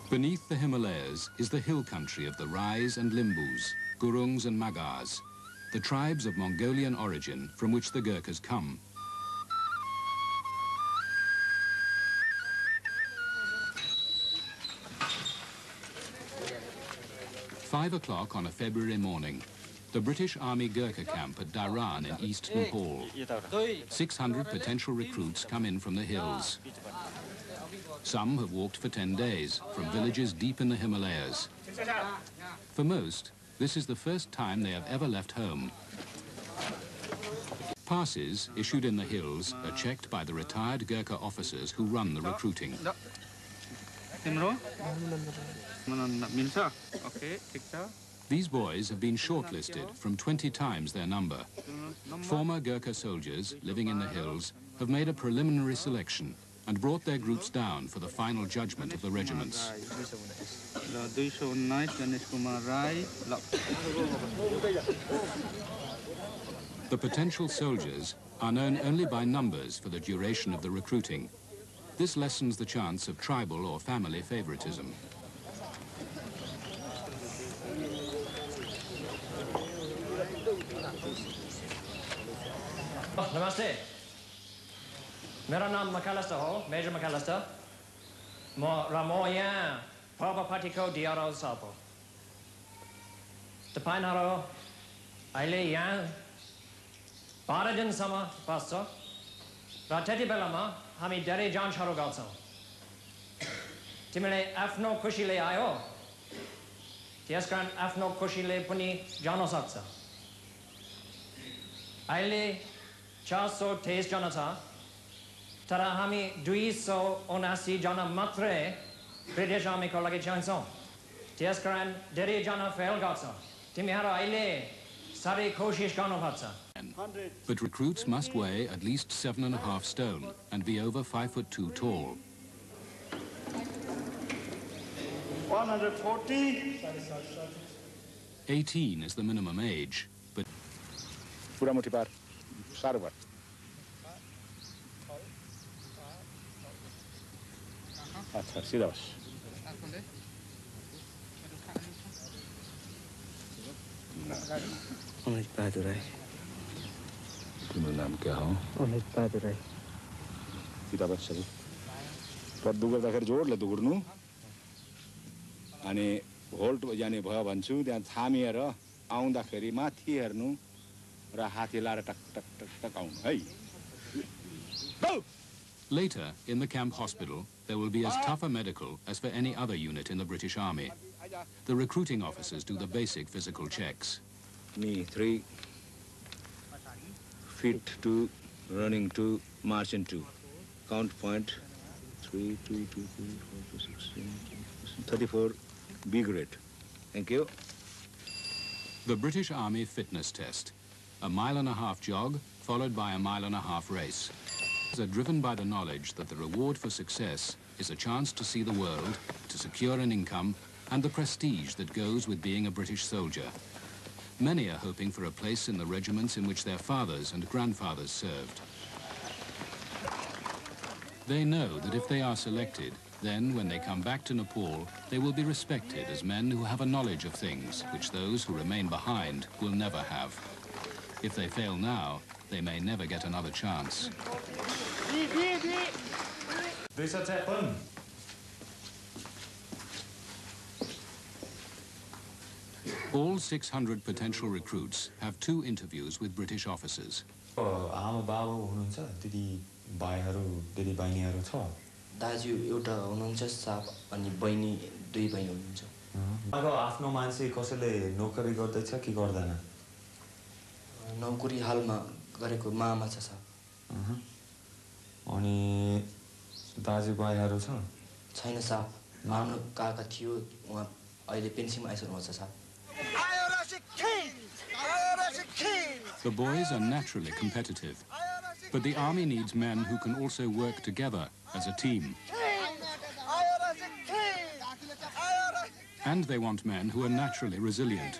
Beneath the Himalayas is the hill country of the Rais and Limbus, Gurungs and Magars, the tribes of Mongolian origin from which the Gurkhas come. "5 o'clock on a February morning, the British Army Gurkha camp at Dhahran in East Nepal. 600 potential recruits come in from the hills. Some have walked for 10 days from villages deep in the Himalayas. For most, this is the first time they have ever left home. Passes issued in the hills are checked by the retired Gurkha officers who run the recruiting. These boys have been shortlisted from 20 times their number. Former Gurkha soldiers living in the hills have made a preliminary selection and brought their groups down for the final judgment of the regiments. The potential soldiers are known only by numbers for the duration of the recruiting. This lessens the chance of tribal or family favoritism. Namaste. मेरा नाम McAllister हो, Major McAllister. Mo Ramoyan, Papa Patiko Diaro Sapo. The Pinaro, Aile Yan, Paradin Sama, Pastor. Rateti Belama, Hami Dere John Charogatso. Timele Afno Kushile Ayo. Tiaskran Afno Kushile Puni Janosatsa. Aile Chaso Taste Jonata. Tarahami Duiso Onasi Jana Matre, British Army Kolagi Chanson. Tiaskran Deri Jana Felgatsa. Timihara Aile, Sari Koshish Ganovatsa. But recruits must weigh at least 7.5 stone and be over 5'2" tall. 140. 18 is the minimum age, but अच्छा सीधा बस अमित बहादुर राई तुम्हारा नाम क्या हो अमित बहादुर राई सीधा बस चलो पर दुगर दाखर जोड ले दुगुर्नु अनि होल्ट जाने भयो भन्छु त्यहाँ थामिएर आउँदाखेरि माथि हेर्नु र हाती लाएर टक टक टक टक आउनु है गो. Later, in the camp hospital, there will be as tough a medical as for any other unit in the British Army. The recruiting officers do the basic physical checks. Me 3 feet 2 running 2 marching 2 count point 3 2 2 3 4 5 6 34 B grade. Thank you. The British Army fitness test. A 1.5-mile jog followed by a 1.5-mile race. Are driven by the knowledge that the reward for success is a chance to see the world, to secure an income, and the prestige that goes with being a British soldier. Many are hoping for a place in the regiments in which their fathers and grandfathers served. They know that if they are selected, then when they come back to Nepal, they will be respected as men who have a knowledge of things which those who remain behind will never have. If they fail now, they may never get another chance. All 600 potential recruits have 2 interviews with British officers. दाजु एउटा हुनुहुन्छ shop अनि बहिनी 2 बहिनी हुनुहुन्छ आफ्नो मान्छे कसैले नोकरी गर्दैछ कि गर्दैन नौकरी हालमा गरेको मामा छ साप अनि दाजुभाइहरू छ छैन साप आफ्नो काका थियो उहाँ अहिले पेन्सनमा आइसक्नु भएको छ shop The boys are naturally competitive, but the army needs men who can also work together as a team. And they want men who are naturally resilient.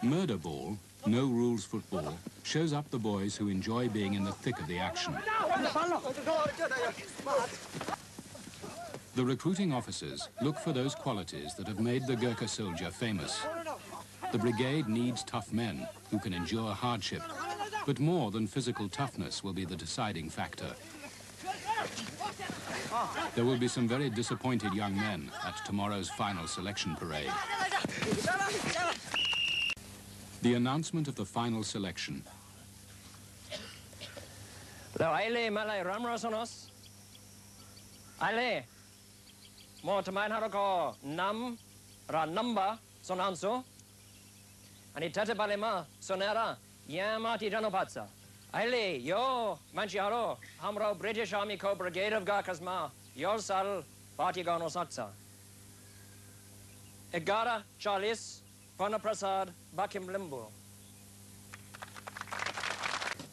Murder ball, no rules football, shows up the boys who enjoy being in the thick of the action. The recruiting officers look for those qualities that have made the Gurkha soldier famous. The brigade needs tough men who can endure hardship, but more than physical toughness will be the deciding factor. There will be some very disappointed young men at tomorrow's final selection parade. The announcement of the final selection. Aile malai ramra sonos. Aile mo tamain haroko nam ra number sonanso. Ani tate balema sonera yamati janopatsa. Aile yo manchiharo hamro British Army Co Brigade of Gurkhas ma yorsal Batigono satsa. Egara Charles Prasad Bakim Limbo.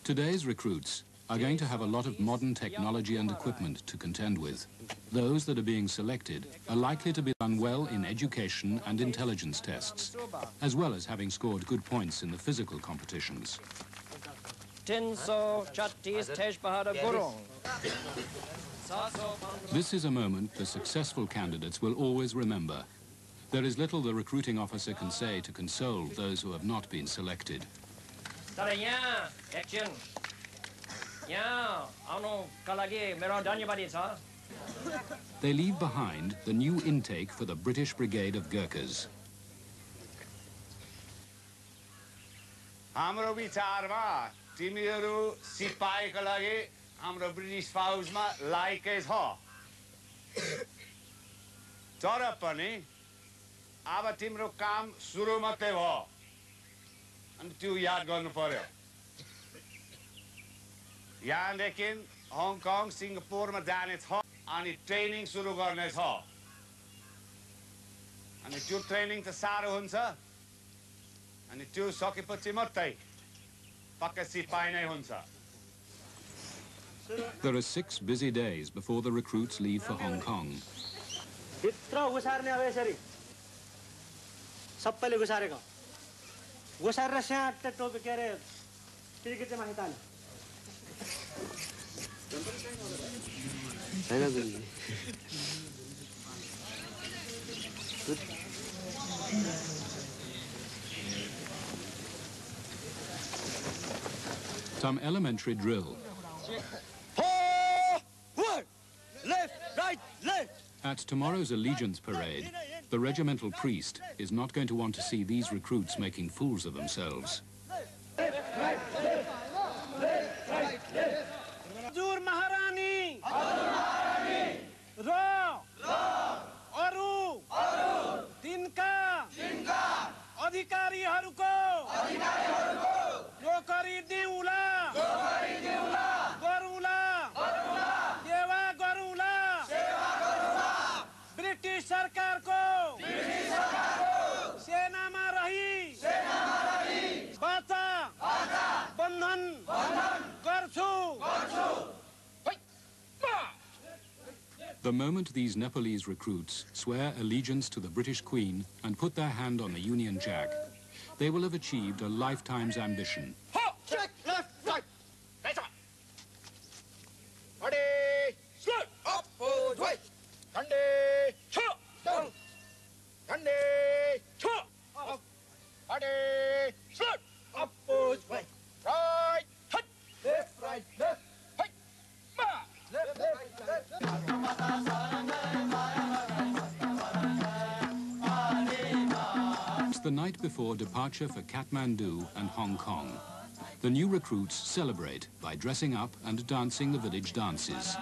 Today's recruits are going to have a lot of modern technology and equipment to contend with. Those that are being selected are likely to be done well in education and intelligence tests, as well as having scored good points in the physical competitions. This is a moment the successful candidates will always remember. There is little the recruiting officer can say to console those who have not been selected. They leave behind the new intake for the British Brigade of Gurkhas. हाम्रो विचारमा तिमीहरू सिपाहीका लागि हाम्रो British फौजमा लायकै छ तर पनि अब तिम्रो काम सुरु मात्रै भयो अनि त्यो याद गर्नु पर्यो यहाँदेखि हङकङ सिङ्गापुरमा जाने छ अनि ट्रेनिङ सुरु गर्ने छ अनि त्यो ट्रेनिङ त साह्रो हुन्छ अनि त्यो सकेपछि मात्रै पक्का सिपाही नै हुन्छ There are 6 busy days before the recruits leave for Hong Kong. भित्र घुसार्ने अब यसरी सबैले घुसारेको घुसारेर स्याट टोपी के अरे टिकट चाहिँ माथि तान्यो Some elementary drill. Forward! Left, right, left! At tomorrow's allegiance parade, the regimental priest is not going to want to see these recruits making fools of themselves. Hazur Maharani! Ro! Aru! Tinka! Adhikariharuko! Nokari diula! Garula! Seva garula! British Sarkar ko! सेनामा रही बाचा बन्धन गर्छु The moment these Nepalese recruits swear allegiance to the British Queen and put their hand on the Union Jack, they will have achieved a lifetime's ambition. Check left right right on ready slow up right Kande chop down Kande chop up ready slow up right right hut left right left right ma left right left It's the night before departure for Kathmandu and Hong Kong. The new recruits celebrate by dressing up and dancing the village dances.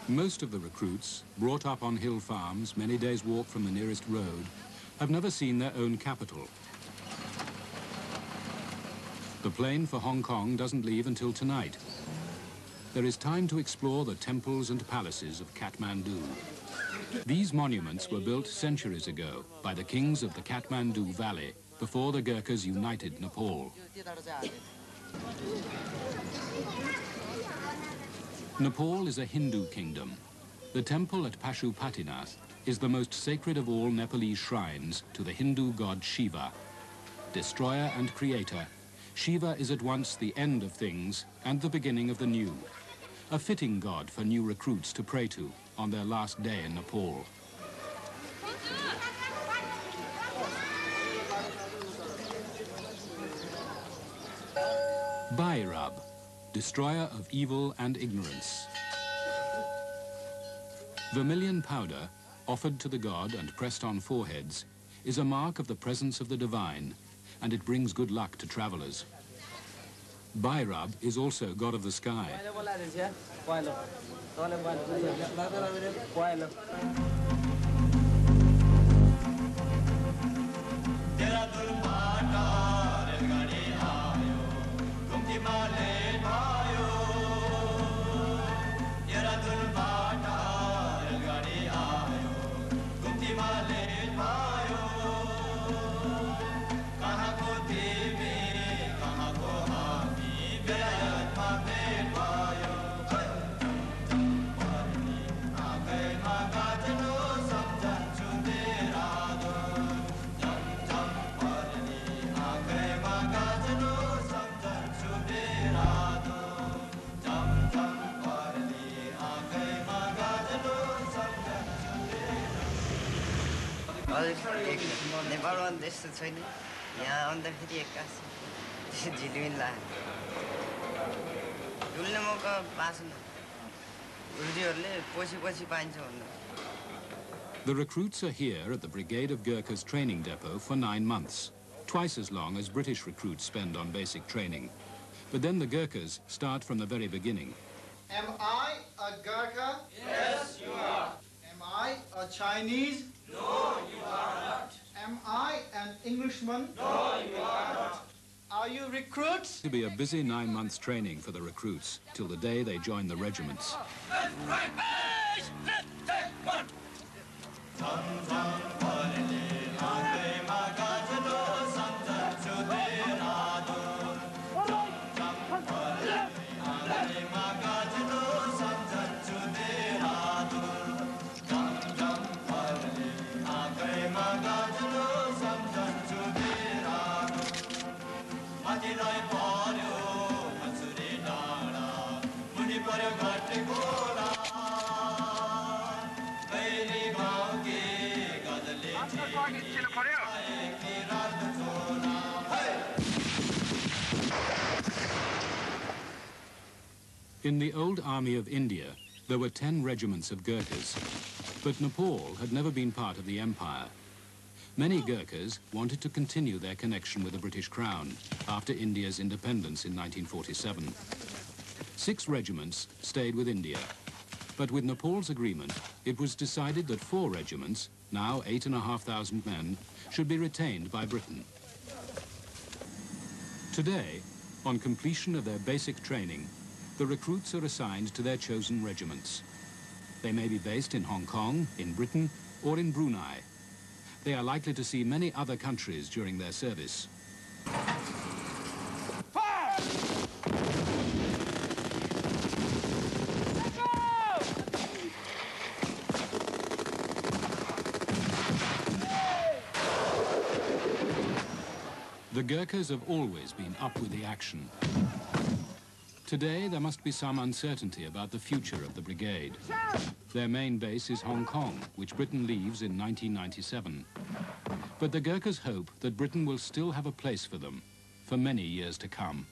Most of the recruits, brought up on hill farms, many days' walk from the nearest road, have never seen their own capital. The plane for Hong Kong doesn't leave until tonight. There is time to explore the temples and palaces of Kathmandu. These monuments were built centuries ago by the kings of the Kathmandu Valley before the Gurkhas united Nepal. Nepal is a Hindu kingdom. The temple at Pashupatinath is the most sacred of all Nepalese shrines to the Hindu god Shiva. Destroyer and creator, Shiva is at once the end of things and the beginning of the new. A fitting god for new recruits to pray to on their last day in Nepal. Bhairab, destroyer of evil and ignorance. Vermilion powder, offered to the god and pressed on foreheads, is a mark of the presence of the divine, and it brings good luck to travelers. Bhairab is also god of the sky. नेपालमा त्यस्तो छैन यहाँ अन्त फेरि एक्कासी झिलिमिल लाग्यो डुल्ने मौका पाएन उनीहरूले पछि पाइन्छ भन्नु. The recruits are here at the Brigade of Gurkhas training depot for 9 months, twice as long as British recruits spend on basic training. But then the Gurkhas start from the very beginning. Am I a Gurkha? Yes, you are. Am I a Chinese? No, you are not. Am I an Englishman? No, you are not. Are you recruits? It will be a busy 9 months training for the recruits till the day they join the regiments. Left, right, left, take one. In the old army of India, there were 10 regiments of Gurkhas, but Nepal had never been part of the empire. Many Gurkhas wanted to continue their connection with the British Crown after India's independence in 1947. 6 regiments stayed with India, but with Nepal's agreement, it was decided that 4 regiments, now 8,500 men, should be retained by Britain. Today, on completion of their basic training, the recruits are assigned to their chosen regiments. They may be based in Hong Kong, in Britain, or in Brunei. They are likely to see many other countries during their service. The Gurkhas have always been up with the action. Today, there must be some uncertainty about the future of the brigade. Their main base is Hong Kong, which Britain leaves in 1997. But the Gurkhas hope that Britain will still have a place for them for many years to come.